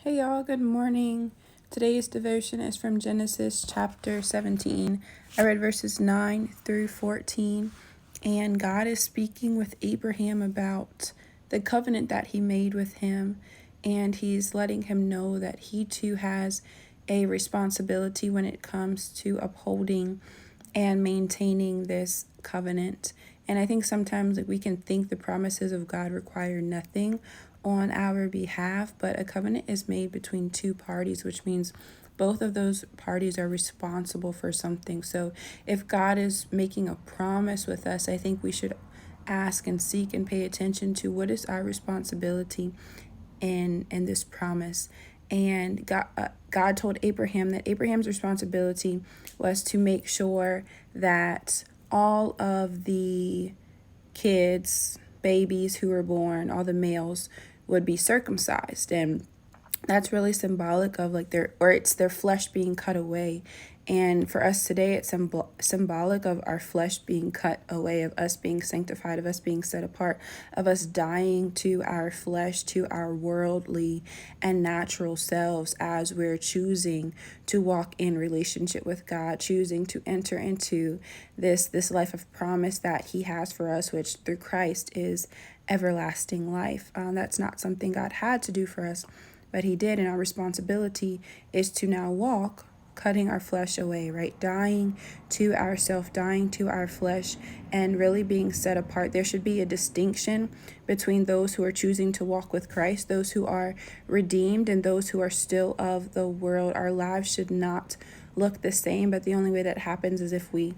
Hey y'all, good morning. Today's devotion is from Genesis chapter 17. I read verses 9 through 14, and God is speaking with Abraham about the covenant that he made with him, and he's letting him know that he too has a responsibility when it comes to upholding and maintaining this covenant. And I think sometimes we can think the promises of God require nothing on our behalf, but a covenant is made between two parties, which means both of those parties are responsible for something. So if God is making a promise with us, I think we should ask and seek and pay attention to what is our responsibility in this promise. And God told Abraham that Abraham's responsibility was to make sure that all of the kids, babies who were born, all the males, would be circumcised. And that's really symbolic of like it's their flesh being cut away. And for us today, it's symbolic of our flesh being cut away, of us being sanctified, of us being set apart, of us dying to our flesh, to our worldly and natural selves as we're choosing to walk in relationship with God, choosing to enter into this life of promise that He has for us, which through Christ is everlasting life. That's not something God had to do for us, but He did, and our responsibility is to now walk, cutting our flesh away, right? Dying to ourself, dying to our flesh, and really being set apart. There should be a distinction between those who are choosing to walk with Christ, those who are redeemed, and those who are still of the world. Our lives should not look the same, but the only way that happens is if we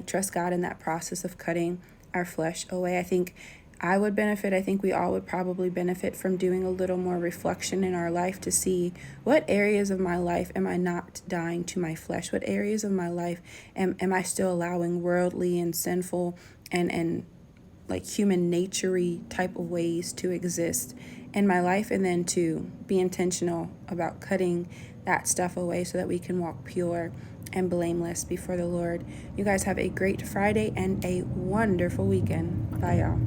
trust God in that process of cutting our flesh away. I think I would benefit. I think we all would probably benefit from doing a little more reflection in our life to see what areas of my life am I not dying to my flesh? What areas of my life am I still allowing worldly and sinful and like human nature-y type of ways to exist in my life, and then to be intentional about cutting that stuff away so that we can walk pure and blameless before the Lord. You guys have a great Friday and a wonderful weekend. Bye, y'all.